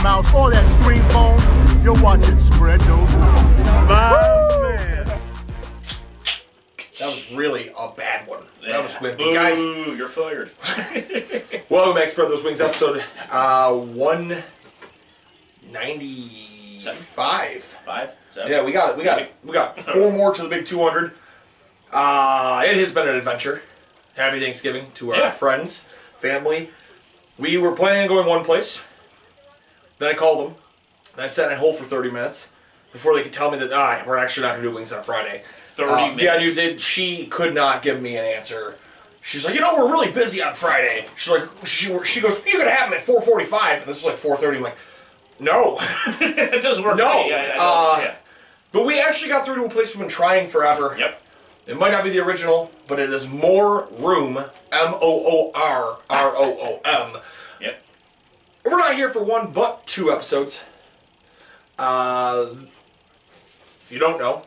mouse, or that screen phone, you're watching Spread Those Wings. Man. That was really a bad one. Yeah. That was wimpy. Ooh, Guys, you're fired. welcome back to Spread Those Wings episode 195. 5? 7? Yeah, we got 4 more to the big 200. It has been an adventure. Happy Thanksgiving to our friends, family. We were planning on going one place. Then I called them. Then I sat on hold for 30 minutes before they could tell me that we're actually not going to do wings on Friday. 30 minutes? Yeah, dude, she could not give me an answer. She's like, we're really busy on Friday. She's like, she goes, you could have them at 4:45, and this was like 4:30. I'm like, no. It doesn't work. No. Yeah. But we actually got through to a place we've been trying forever. Yep. It might not be the original, but it is Moor Room, MOORROOM. Yep. And we're not here for 1 but 2 episodes. If you don't know,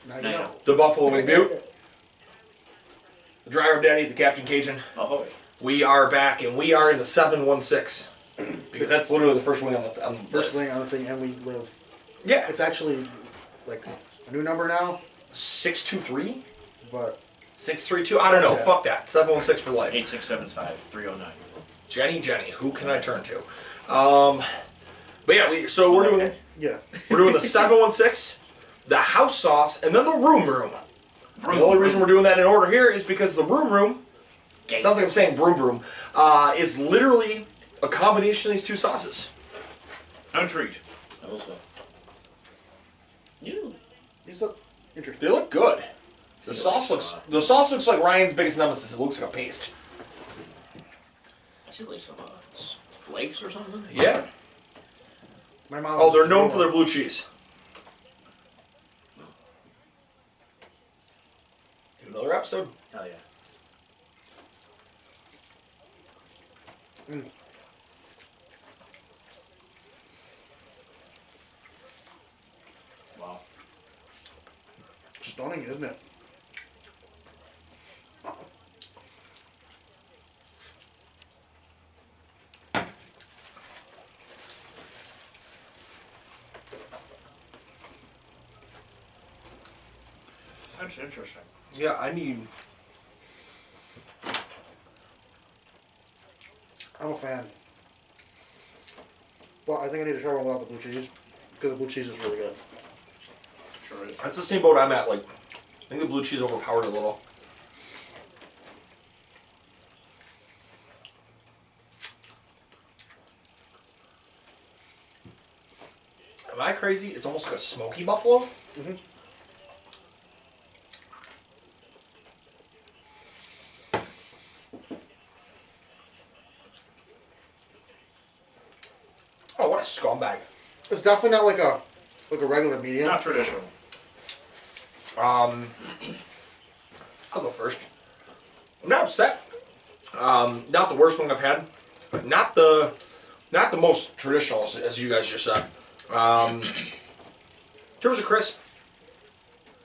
Now you know. the Buffalo Wing Butte, the Dry Rub Daddy, the Captain Cajun. Oh, We are back, and we are in the 716. Because that's literally the first wing on the First list. thing on the thing, and we live. Yeah. It's actually like a new number now, 623? but 632? I don't know. Yeah. Fuck that. 716 for life. 8675-309. Jenny, who can I turn to? But yeah, we're doing yeah. we're doing the 716, the house sauce, and then the room. The only reason we're doing that in order here is because the room, it sounds like I'm saying broom, is literally a combination of these 2 sauces. I'm intrigued. I will say. You. These look They interesting. look good. The sauce looks like Ryan's biggest nemesis. It looks like a paste. I see like some flakes or something. Yeah. My mom. Oh, they're known for their blue cheese. Do another episode. Hell yeah. Wow. Stunning, isn't it? That's interesting. Yeah, I need. I'm a fan. But I think I need to try one without the blue cheese, because the blue cheese is really good. Sure is. That's the same boat I'm at. Like, I think the blue cheese overpowered a little. Am I crazy? It's almost like a smoky buffalo. Mm-hmm. Oh, what a scumbag. It's definitely not like a regular medium. Not traditional. I'll go first. I'm not upset. Not the worst one I've had, but not the most traditional, as you guys just said. In terms of crisp,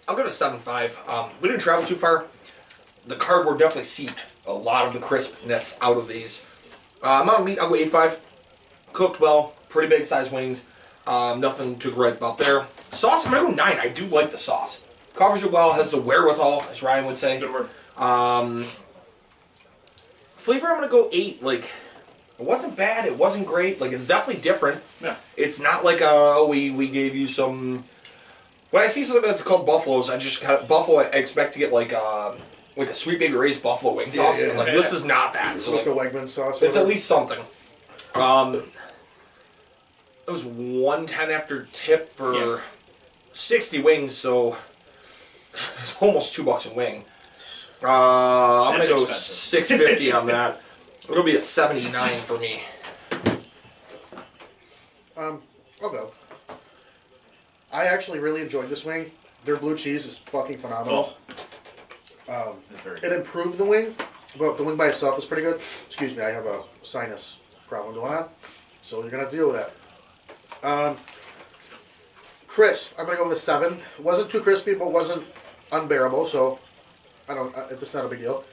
I'll go to 7.5. We didn't travel too far. The cardboard definitely seeped a lot of the crispness out of these. Amount of meat, I'll go 8.5. Cooked well, pretty big size wings. Nothing to gripe about there. Sauce, I'm gonna go 9. I do like the sauce. Covers it well, has the wherewithal, as Ryan would say. Good word. Flavor, I'm gonna go 8. Like, it wasn't bad, it wasn't great. Like, it's definitely different. Yeah. It's not like we gave you some. When I see something that's called buffaloes, I just buffalo. I expect to get like a Sweet Baby Ray's buffalo wing sauce, yeah. and like this is not that. So With like, the Wegman sauce. it's at whatever. least something. It was 110 after tip for 60 wings, so it's almost $2 a wing. I'm That's gonna go expensive. $6.50 on that. It'll be a 79 for me. I'll go. I actually really enjoyed this wing. Their blue cheese is fucking phenomenal. That's very It good. improved the wing, but the wing by itself is pretty good. Excuse me, I have a sinus problem going on, so you're gonna have to deal with that. Crisp, I'm gonna go with a 7. It wasn't too crispy, but wasn't unbearable, so I don't. It's not a big deal.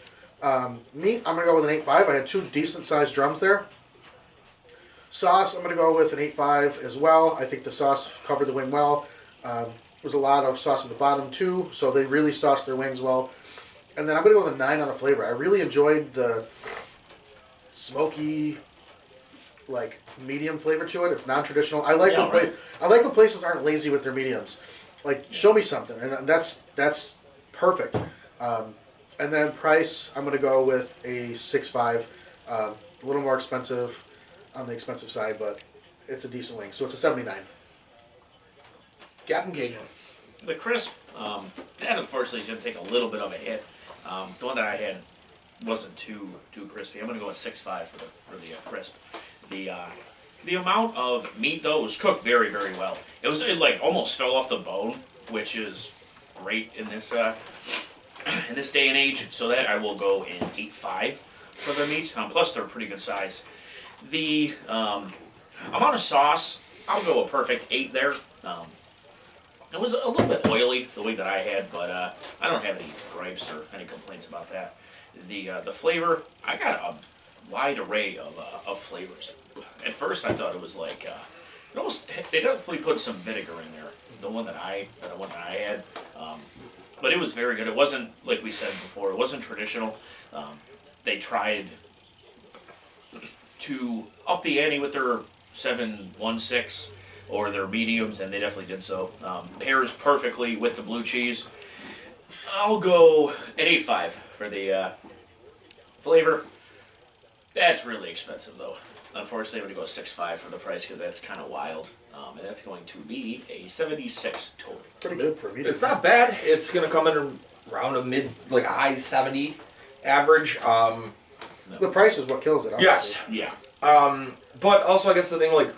Meat, I'm gonna go with an 8.5. I had 2 decent sized drums there. Sauce, I'm going to go with an 8.5 as well. I think the sauce covered the wing well. There's a lot of sauce at the bottom too, so they really sauced their wings well. And then I'm going to go with a 9 on the flavor. I really enjoyed the smoky, like medium flavor to it. It's non-traditional. I like I like when places aren't lazy with their mediums. Like, show me something, and that's perfect. And then price, I'm going to go with a 6.5. A little more expensive on the expensive side, but it's a decent wing. So it's a 79. Captain Cajun. The crisp, that unfortunately is going to take a little bit of a hit. The one that I had wasn't too crispy. I'm going to go with 6.5 for the crisp. The amount of meat though was cooked very, very well. It like almost fell off the bone, which is great in this day and age. So that I will go in 8.5 for the meat. Plus they're pretty good size. The amount of sauce, I'll go a perfect 8 there. It was a little bit oily the way that I had, but I don't have any gripes or any complaints about that. The flavor, I got a wide array of flavors. At first, I thought it was like they definitely put some vinegar in there. The one that I had, but it was very good. It wasn't like we said before. It wasn't traditional. They tried to up the ante with their 716 or their mediums, and they definitely did so. Pairs perfectly with the blue cheese. I'll go at 8.5 for the flavor. That's really expensive though. Unfortunately, I'm going to go 6.5 for the price because that's kind of wild. And that's going to be a 76 total. Pretty good for a medium. It's not bad. It's going to come in around a high 70 average. The price is what kills it. Obviously. Yes. Yeah. But also, I guess the thing, like,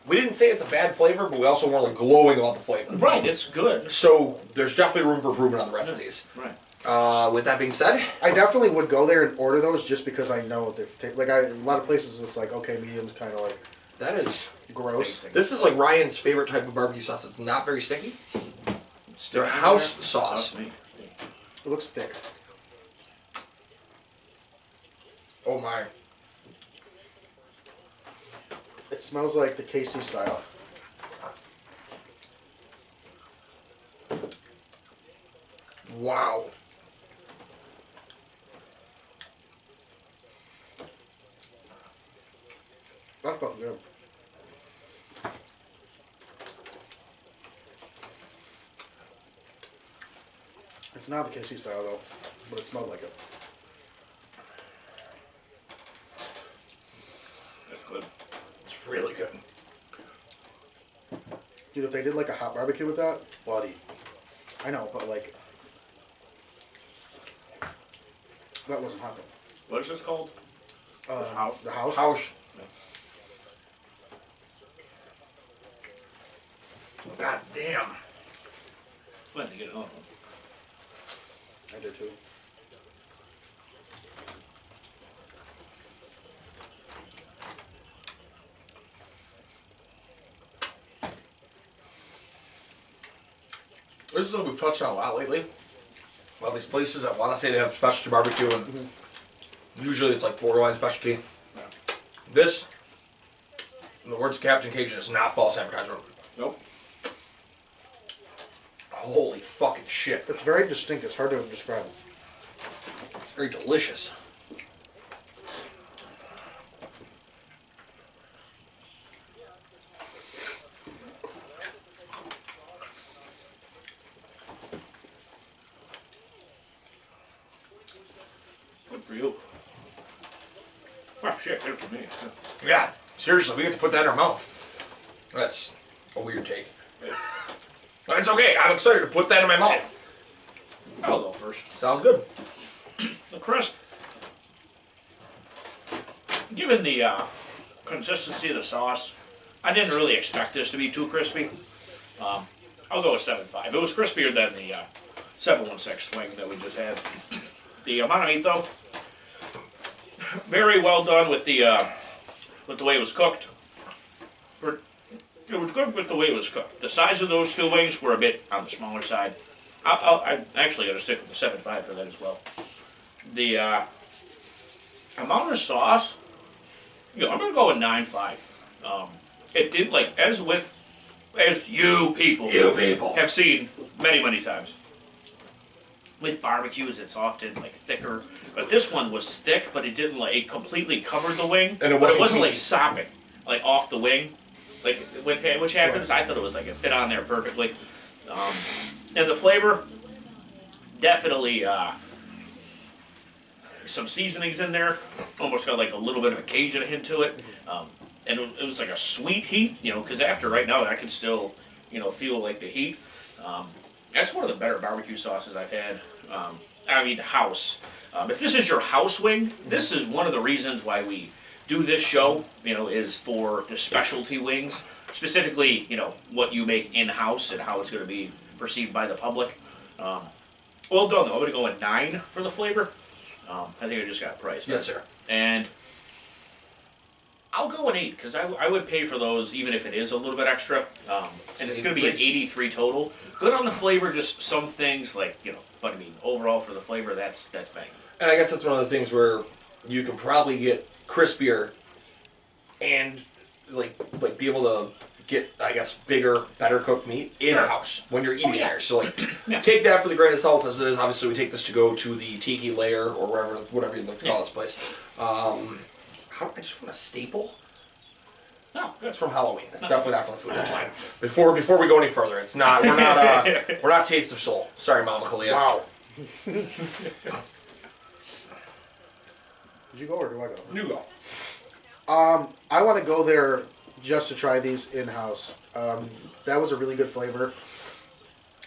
we didn't say it's a bad flavor, but we also weren't like glowing about the flavor. Right, it's good. So there's definitely room for improvement on the rest of these. Right. With that being said, I definitely would go there and order those just because I know they've a lot of places it's like, okay, medium's kind of like that is gross. this is like Ryan's favorite type of barbecue sauce. It's not very sticky. It's their house sauce. It looks thick. Oh my. It smells like the KC style. Wow. That's fucking good. It's not the KC style though, but it smelled like it. That's good. It's really good. Dude, if they did like a hot barbecue with that, buddy. I know, but like that wasn't hot though. What is this called? House. The house. House. God damn. Glad to get another one. I did too. This is what we've touched on a lot lately. Well, these places that want to say they have specialty barbecue, and usually it's like borderline specialty. Yeah. This, in the words of Captain Cajun, is not false advertisement. Nope. Holy fucking shit. It's very distinct. It's hard to describe. It's very delicious. Good for you. Oh shit, good for me. Yeah, seriously, we get to put that in our mouth. That's a weird take. It's okay, I'm excited to put that in my mouth. I'll go first. Sounds good. The crisp. Given the consistency of the sauce, I didn't really expect this to be too crispy. I'll go with 7.5. It was crispier than the 716 wing that we just had. The amount of meat, though, very well done with the way it was cooked. It was good with the way it was cooked. The size of those two wings were a bit on the smaller side. I'm actually going to stick with the 7.5 for that as well. The amount of sauce I'm gonna go with 9.5. It did as you people have seen many times. With barbecues, it's often thicker, but this one was thick, but it didn't it completely covered the wing, And it but it wasn't wasn't sopping off the wing, which happens. I thought it was it fit on there perfectly, and the flavor definitely some seasonings in there, almost got a little bit of a Cajun hint to it, and it was a sweet heat, because after right now I can still feel the heat. That's one of the better barbecue sauces I've had. House. If this is your house wing, this is one of the reasons why we do this show, is for the specialty wings. Specifically, what you make in-house and how it's going to be perceived by the public. Well done, though. I'm going to go with 9 for the flavor. I think I just got priced. Yes, sir. And I'll go an 8, because I would pay for those even if it is a little bit extra. And it's going to be an 83 total. Good on the flavor, just some things but overall for the flavor, that's bang. And I guess that's one of the things where you can probably get crispier and be able to get, I guess, bigger, better cooked meat in house when you're eating there. So take that for the grain of salt as it is. Obviously, we take this to go to the tiki layer or whatever you'd like to call this place. I just want a staple. No, that's from Halloween. That's definitely not for the food. That's fine. Before we go any further, it's not. We're not. We're not Taste of Soul. Sorry, Mama Kalia. Wow. Did you go or do I go? You go. I want to go there just to try these in-house. That was a really good flavor.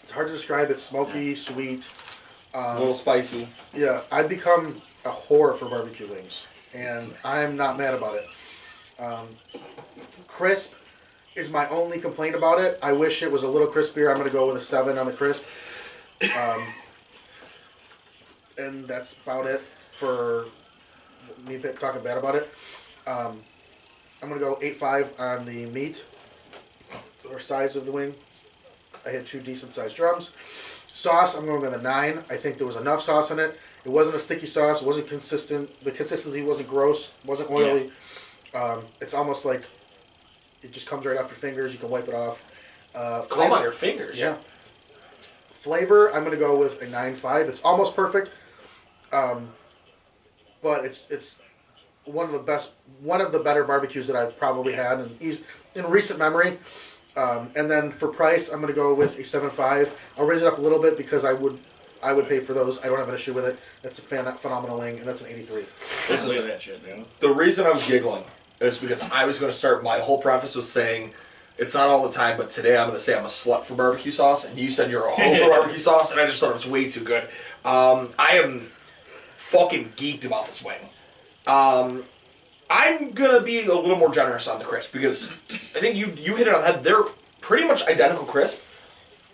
It's hard to describe. It's smoky, sweet. A little spicy. Yeah, I've become a whore for barbecue wings, and I'm not mad about it. Crisp is my only complaint about it. I wish it was a little crispier. I'm going to go with a 7 on the crisp. And that's about it for me talking bad about it. I'm going to go 8.5 on the meat or size of the wing. I had 2 decent sized drums. Sauce, I'm going with a 9. I think there was enough sauce in it. It wasn't a sticky sauce. It wasn't consistent. The consistency wasn't gross. Wasn't oily. Yeah. It's almost like it just comes right off your fingers. You can wipe it off. Calm on your fingers. Yeah. Flavor, I'm going to go with a 9.5. It's almost perfect. But it's one of the better barbecues that I've probably had in recent memory. And then for price, I'm going to go with a 7.5. I'll raise it up a little bit because I would pay for those. I don't have an issue with it. That's a phenomenal wing, and that's an 83. Listen to that shit, man. The reason I'm giggling is because I was going to start. My whole preface was saying it's not all the time, but today I'm going to say I'm a slut for barbecue sauce, and you said you're a hoe for barbecue sauce, and I just thought it was way too good. I am fucking geeked about this wing. I'm going to be a little more generous on the crisp because I think you hit it on the head. They're pretty much identical crisp,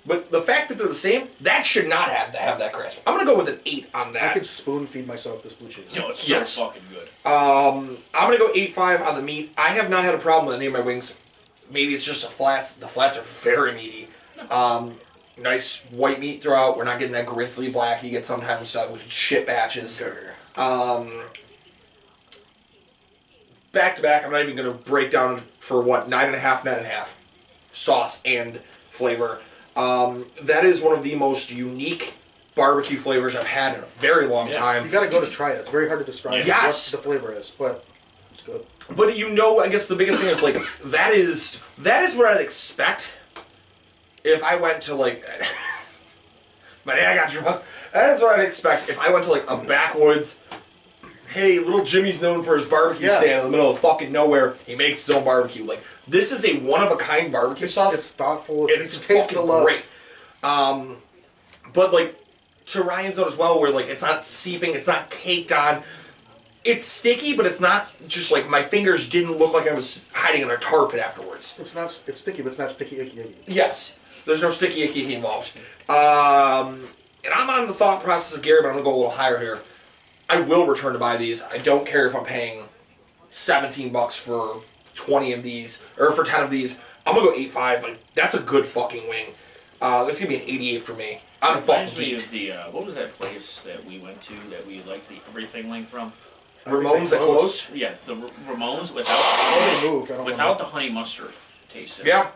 but the fact that they're the same, that should not have that crisp. I'm going to go with an 8 on that. I could spoon feed myself this blue cheese. Yo, it's so fucking good. I'm going to go 8.5 on the meat. I have not had a problem with any of my wings. Maybe it's just the flats. The flats are very meaty. Nice white meat throughout. We're not getting that grizzly black you get sometimes with shit batches. Back to back, I'm not even going to break down for 9.5, 9.5 sauce and flavor. That is one of the most unique barbecue flavors I've had in a very long time. You got to go to try it. It's very hard to describe what the flavor is, but it's good. But I guess the biggest thing is that is what I'd expect if I went to my dad got drunk. That is what I'd expect if I went to a backwoods. Hey, little Jimmy's known for his barbecue stand in the middle of fucking nowhere. He makes his own barbecue. This is a one-of-a-kind barbecue sauce. It's thoughtful. It's taste the love. Great. But to Ryan's note as well, where it's not seeping, it's not caked on. It's sticky, but it's not just my fingers didn't look like I was hiding in a tar pit afterwards. It's sticky, but it's not sticky icky. Yes. There's no sticky icky involved. And I'm on the thought process of Gary, but I'm going to go a little higher here. I will return to buy these. I don't care if I'm paying $17 for 20 of these, or for 10 of these. I'm going to go 8.5. That's a good fucking wing. That's going to be an 88 for me. I'm fucking geeked. What was that place that we went to that we liked the everything wing from? I think Ramones they that closed. Yeah, the Ramones Oh, they moved. I don't without the remember. honey mustard taste. in it. Yeah.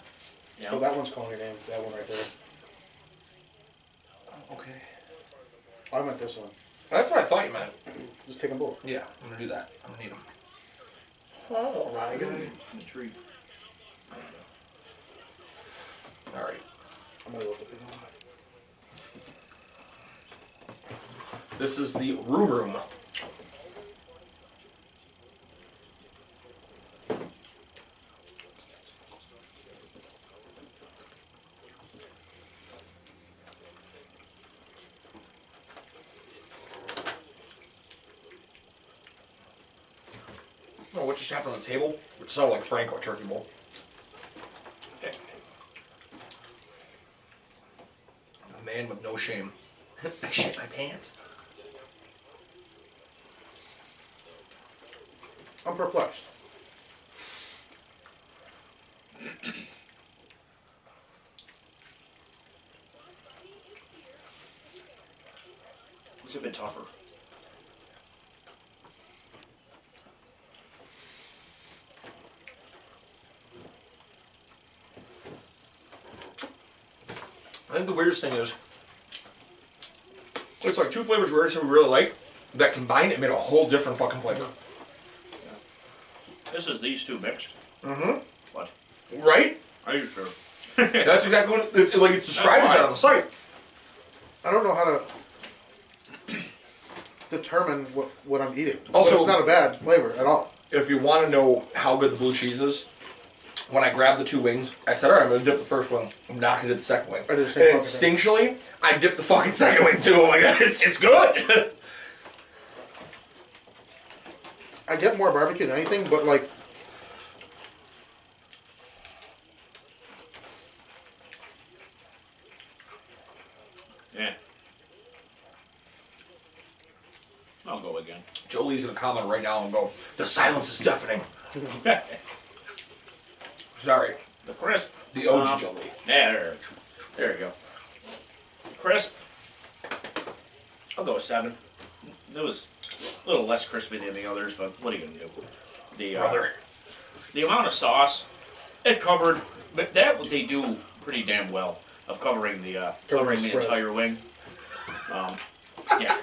You Oh, know? that one's calling your name. That one right there. Okay. I meant this one. That's what I thought you meant. Just take them both. Yeah, I'm gonna do that. I'm gonna need them. Oh, my God. The tree. All right. I'm gonna look at the one. This is the Moor Room. Oh, what just happened on the table? Which sounded like Franco turkey bowl. A man with no shame. I shit my pants. I'm perplexed. It's a bit tougher. I think the weirdest thing is, it's like two flavors we really like that combined it made a whole different fucking flavor. This is these two mixed. Mm-hmm. What? Right? Are you sure? That's exactly what it's described as That's on the site. I don't know how to determine what I'm eating. Also- But it's not a bad flavor at all. If you want to know how good the blue cheese is, when I grabbed the two wings, I said, all right, I'm going to dip the first one. I'm not going to dip the second wing. I did the same And fucking thing. instinctually, I dipped the fucking second wing too. I'm like, it's good. I get more barbecue than anything, but like, Yeah. I'll go again. Jolie's going to comment right now and go, the silence is deafening. Sorry. The crisp. The OG Jolie. Yeah, there you go. Crisp. I'll go with 7. It was a little less crispy than the others, but what are you gonna do? The Brother. the amount of sauce it covered, but that they do pretty damn well of covering the spread. entire wing. Yeah,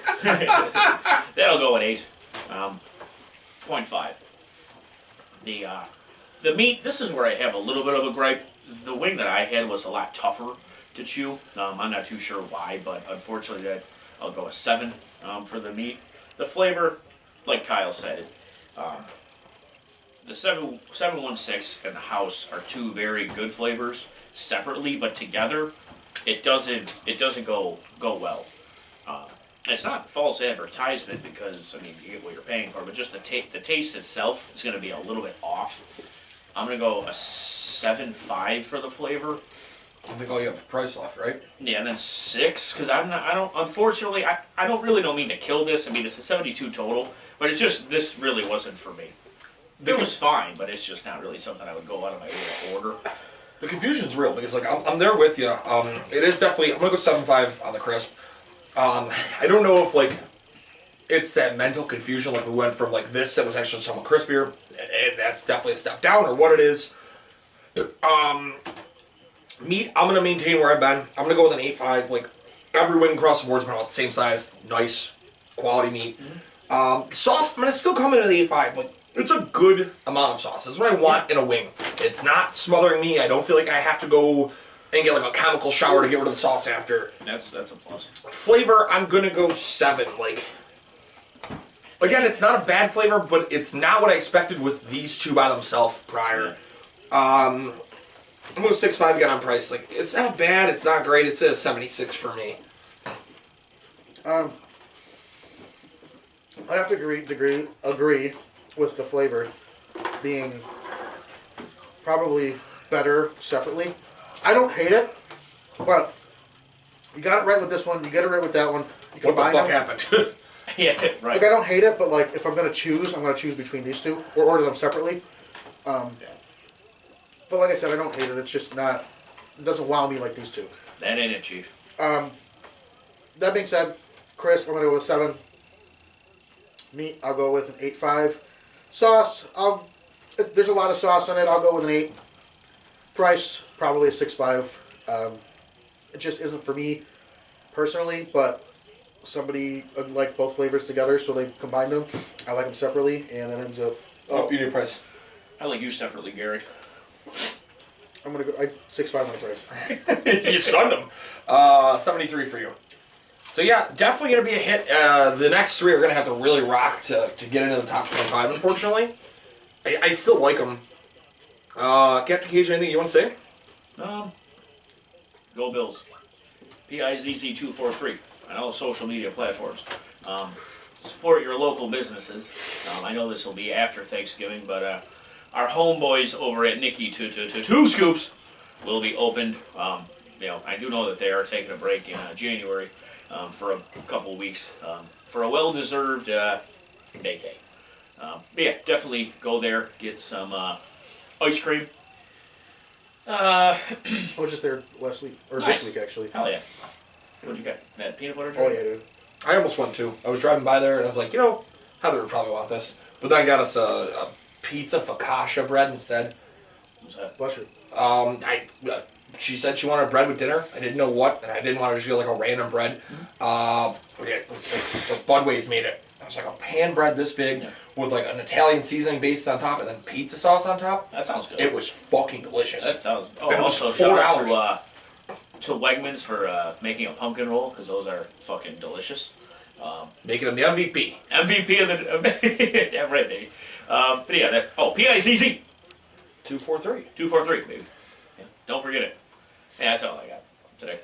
that'll go at 8. 0.5. The meat. This is where I have a little bit of a gripe. The wing that I had was a lot tougher to chew. I'm not too sure why, but unfortunately, I'll go a 7 for the meat. The flavor, like Kyle said, the 716 and the house are two very good flavors separately, but together, it doesn't go well. It's not false advertisement because I mean you get what you're paying for, but just the taste itself is going to be a little bit off. I'm going to go a 7.5 for the flavor. I think all you have is price left, right? Yeah, and then 6 because unfortunately I don't mean to kill this. I mean it's a 72 total, but it's just this really wasn't for me. It was fine, but it's just not really something I would go out of my way to order. The confusion's real because like I'm there with you. It is definitely I'm gonna go 7.5 on the crisp. I don't know if like it's that mental confusion like we went from like this that was actually somewhat crispier and that's definitely a step down or what it is. Meat I'm gonna maintain where I've been. I'm gonna go with an 8.5. Like every wing across the board's been about the same size, nice quality meat. Sauce I'm gonna still come in at an 8.5. Like it's a good amount of sauce. That's what I want in a wing. It's not smothering me. I don't feel like I have to go and get like a chemical shower to get rid of the sauce after. That's a plus. Flavor, I'm gonna go 7. Like, again, it's not a bad flavor, but it's not what I expected with these two by themselves prior. I'm gonna go 6.5 again on price. Like, it's not bad, it's not great. It's a 76 for me. I'd have to agree with the flavor being probably better separately. I don't hate it, but you got it right with this one. You get it right with that one. You What the combine fuck them. happened? Yeah, right. Like I don't hate it, but like if I'm gonna choose, I'm gonna choose between these two or order them separately. But like I said, I don't hate it. It's just not. It doesn't wow me like these two. That ain't it, Chief. That being said, Chris, I'm gonna go with 7. Meat, I'll go with an 8.5. Sauce, there's a lot of sauce on it. I'll go with an 8. Price, probably a 6.5. It just isn't for me personally, but somebody like both flavors together, so they combined them. I like them separately, and that ends up. Oh, you need a price. I like you separately, Gary. I'm gonna go 6.5 on the price. You stunned him. 73 for you. So yeah, definitely gonna be a hit. The next 3 are gonna have to really rock to get into the top 25. Unfortunately, I still like them. Captain Cage, anything you want to say? Go Bills. PIZZ243 on all social media platforms. Support your local businesses. I know this will be after Thanksgiving, but our homeboys over at Nikki Two Scoops will be opened. I do know that they are taking a break in January for a couple weeks for a well-deserved vacay. Yeah, definitely go there, get some ice cream. I was just there last week, or Nice. this week actually. Hell yeah. What'd you get? That peanut butter Oh jelly? yeah, dude. I almost went too. I was driving by there and I was like, Heather would probably want this. But then I got us a pizza focaccia bread instead. What's that? Bless you. She said she wanted bread with dinner. I didn't know what, and I didn't want to just get like a random bread. The Budway's made it. It was like a pan bread this big with like an Italian seasoning base on top and then pizza sauce on top. That sounds good. It was fucking delicious. That sounds. It was Also shout out $4. to Wegmans for making a pumpkin roll because those are fucking delicious. Making them the MVP. MVP of the yeah, right, baby. But yeah, that's PICC 243. 243, baby. Yeah, don't forget it. Yeah, that's all I got today.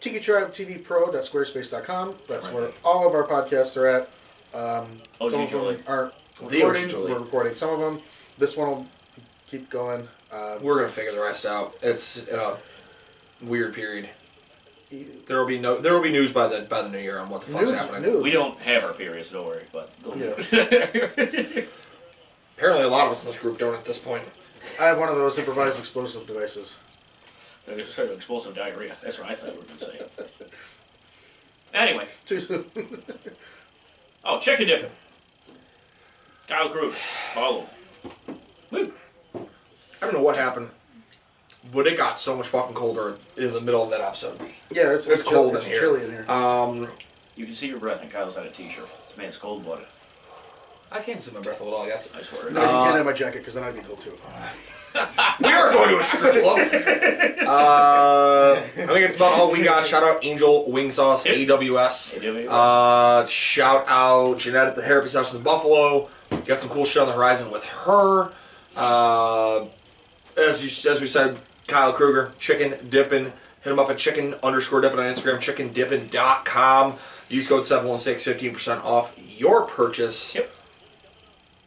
Tiki Tribe TV Pro.squarespace.com. That's Right. where all of our podcasts are at. OG Some of Jolie. them aren't The OG recording. Jolie. We're recording some of them. This one will keep going. We're gonna figure the rest out. It's in a weird period. There will be news by the new year on what the fuck's happening. News. We don't have our periods, don't worry. But Apparently, a lot of us in this group don't at this point. I have one of those improvised explosive devices. They're just sort of explosive diarrhea. That's what I thought you were going to say. Anyway, Too soon. chicken dipping. Kyle Krug, follow. Woo. I don't know what happened, but it got so much fucking colder in the middle of that episode. Yeah, it's cold in it's here. chilly in here. You can see your breath, and Kyle's had a t-shirt. This man's cold-blooded. I can't see my breath a little, I guess. I swear. No, you can't have my jacket because then I'd be cold too. We are going to a strip club. I think it's about all we got. Shout out Angel Wing Sauce, AWS. Shout out Jeanette at the Therapy Session in Buffalo. Got some cool shit on the horizon with her. As we said, Kyle Kruger, Chicken Dippin'. Hit him up at chicken_dippin' on Instagram, chickendippin.com. Use code 716, 15% off your purchase. Yep.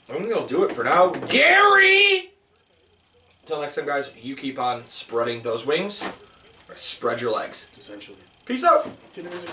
I think that'll do it for now. Gary! Until next time, guys, you keep on spreading those wings. Or spread your legs. Essentially. Peace out. Cue the music.